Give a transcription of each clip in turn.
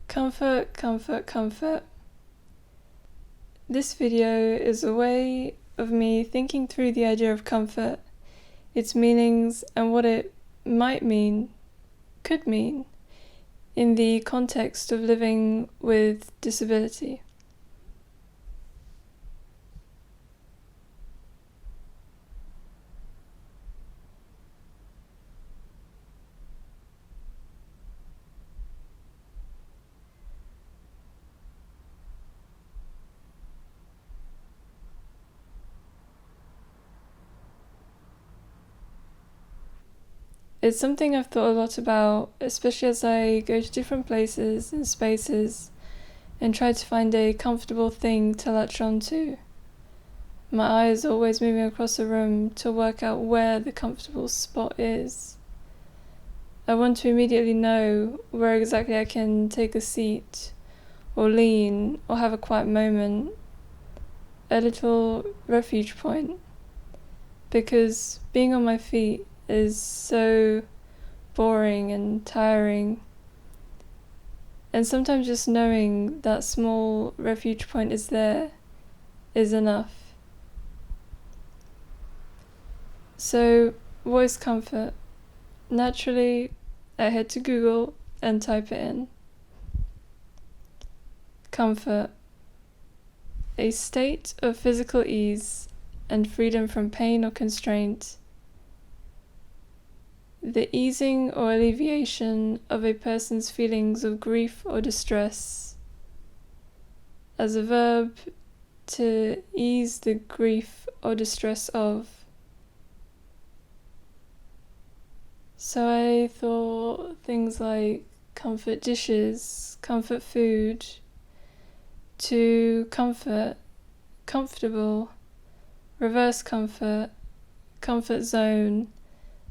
Comfort, comfort, comfort. This video is a way of me thinking through the idea of comfort, its meanings, and what it might mean, could mean, in the context of living with disability. It's something I've thought a lot about, especially as I go to different places and spaces and try to find a comfortable thing to latch onto. My eye is always moving across the room to work out where the comfortable spot is. I want to immediately know where exactly I can take a seat, or lean, or have a quiet moment, a little refuge point, because being on my feet is so boring and tiring, and sometimes just knowing that small refuge point is there is enough. So, what is comfort? Naturally, I head to Google and type it in. Comfort: a state of physical ease and freedom from pain or constraint. The easing or alleviation of a person's feelings of grief or distress. As a verb, to ease the grief or distress of. So I thought things like comfort dishes, comfort food, to comfort, comfortable, reverse comfort, comfort zone,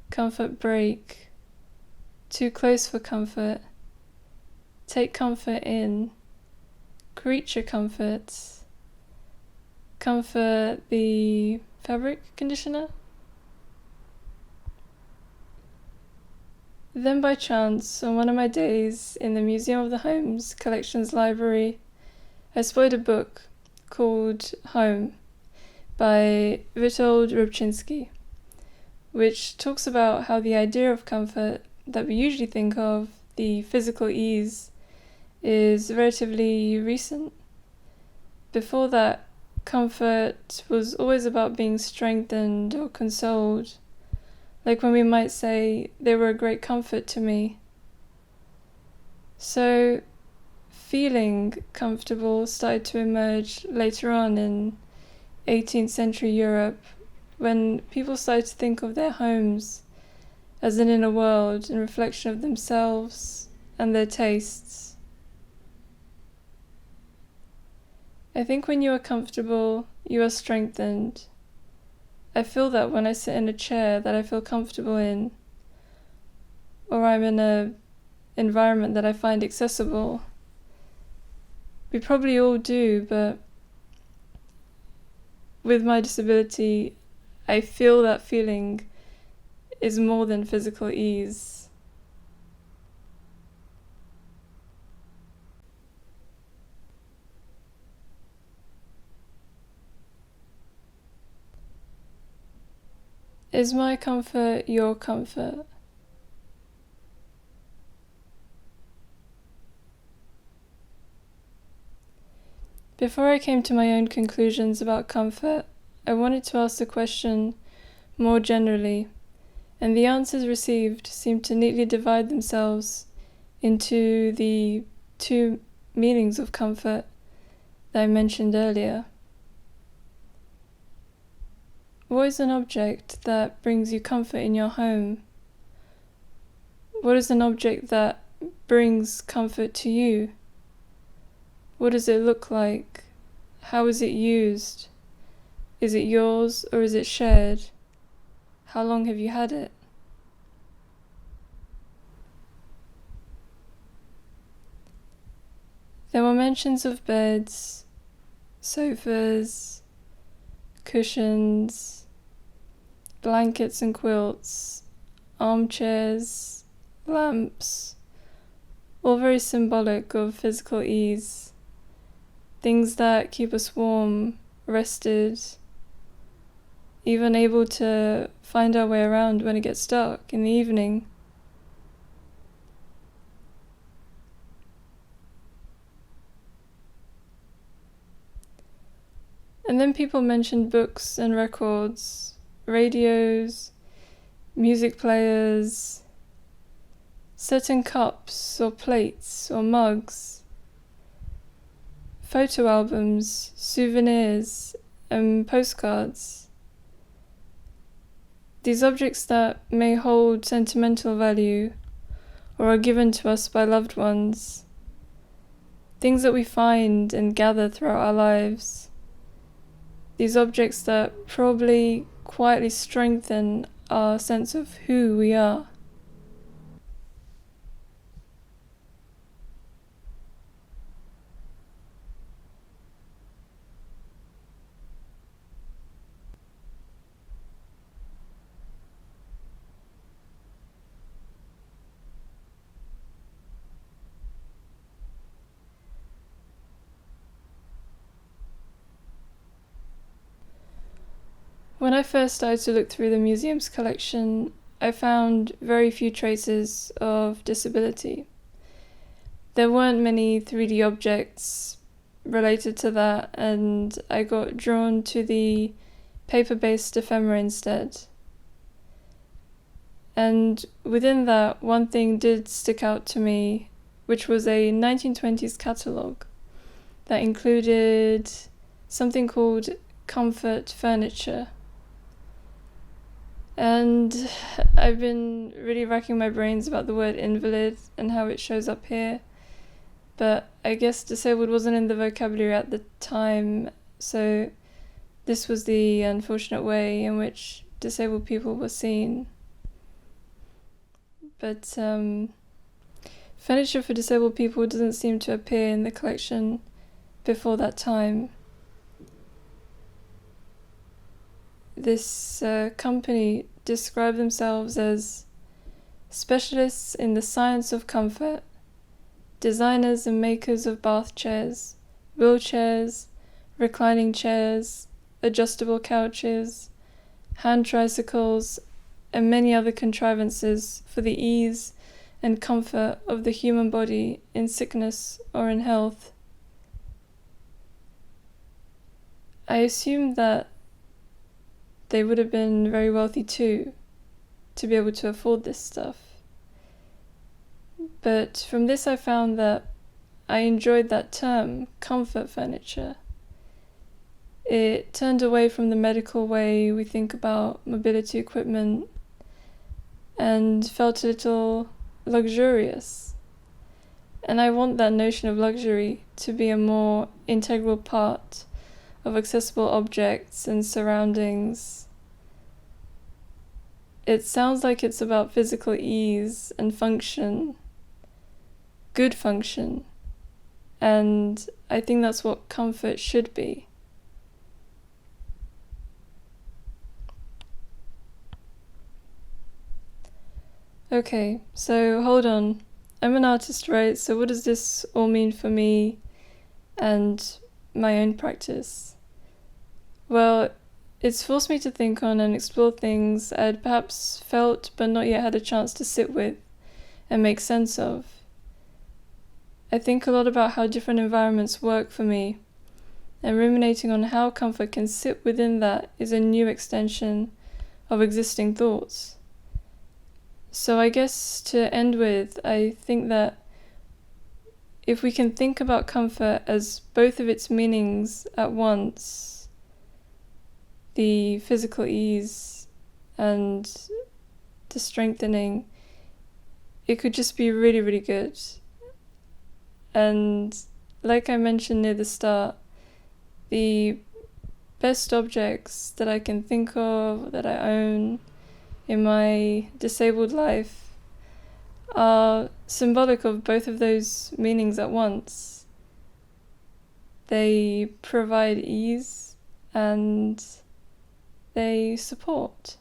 comfort break, too close for comfort, take comfort in, creature comforts, comfort the fabric conditioner. Then by chance, on one of my days in the Museum of the Home's Collections Library, I spotted a book called Home by Witold Rybczynski, which talks about how the idea of comfort that we usually think of, the physical ease, is relatively recent. Before that, comfort was always about being strengthened or consoled, like when we might say, they were a great comfort to me. So, feeling comfortable started to emerge later on in 18th century Europe, when people started to think of their homes as an inner world and reflection of themselves and their tastes. I think when you are comfortable, you are strengthened. I feel that when I sit in a chair that I feel comfortable in, or I'm in an environment that I find accessible. We probably all do, but with my disability, I feel that feeling is more than physical ease. Is my comfort your comfort? Before I came to my own conclusions about comfort, I wanted to ask the question more generally, and the answers received seemed to neatly divide themselves into the two meanings of comfort that I mentioned earlier. What is an object that brings you comfort in your home? What is an object that brings comfort to you? What does it look like? How is it used? Is it yours or is it shared? How long have you had it? There were mentions of beds, sofas, cushions, blankets and quilts, armchairs, lamps, all very symbolic of physical ease. Things that keep us warm, rested, even able to find our way around when it gets dark in the evening. And then people mentioned books and records, radios, music players, certain cups or plates or mugs, photo albums, souvenirs, and postcards. These objects that may hold sentimental value or are given to us by loved ones, things that we find and gather throughout our lives. These objects that probably quietly strengthen our sense of who we are. When I first started to look through the museum's collection, I found very few traces of disability. There weren't many 3D objects related to that, and I got drawn to the paper-based ephemera instead. And within that, one thing did stick out to me, which was a 1920s catalogue that included something called comfort furniture. And I've been really racking my brains about the word invalid and how it shows up here, but I guess disabled wasn't in the vocabulary at the time, so this was the unfortunate way in which disabled people were seen. But furniture for disabled people doesn't seem to appear in the collection before that time. This company described themselves as specialists in the science of comfort, designers and makers of bath chairs, wheelchairs, reclining chairs, adjustable couches, hand tricycles, and many other contrivances for the ease and comfort of the human body in sickness or in health. I assumed that they would have been very wealthy too, to be able to afford this stuff. But from this I found that I enjoyed that term, comfort furniture. It turned away from the medical way we think about mobility equipment and felt a little luxurious. And I want that notion of luxury to be a more integral part of accessible objects and surroundings. It sounds like it's about physical ease and function, good function, and I think that's what comfort should be. Okay, so hold on. I'm an artist, right? So what does this all mean for me and my own practice? Well, it's forced me to think on and explore things I'd perhaps felt but not yet had a chance to sit with and make sense of. I think a lot about how different environments work for me, and ruminating on how comfort can sit within that is a new extension of existing thoughts. So I guess to end with, I think that if we can think about comfort as both of its meanings at once, the physical ease and the strengthening, it could just be really, really good. And like I mentioned near the start, the best objects that I can think of, that I own in my disabled life, are symbolic of both of those meanings at once. They provide ease and they support.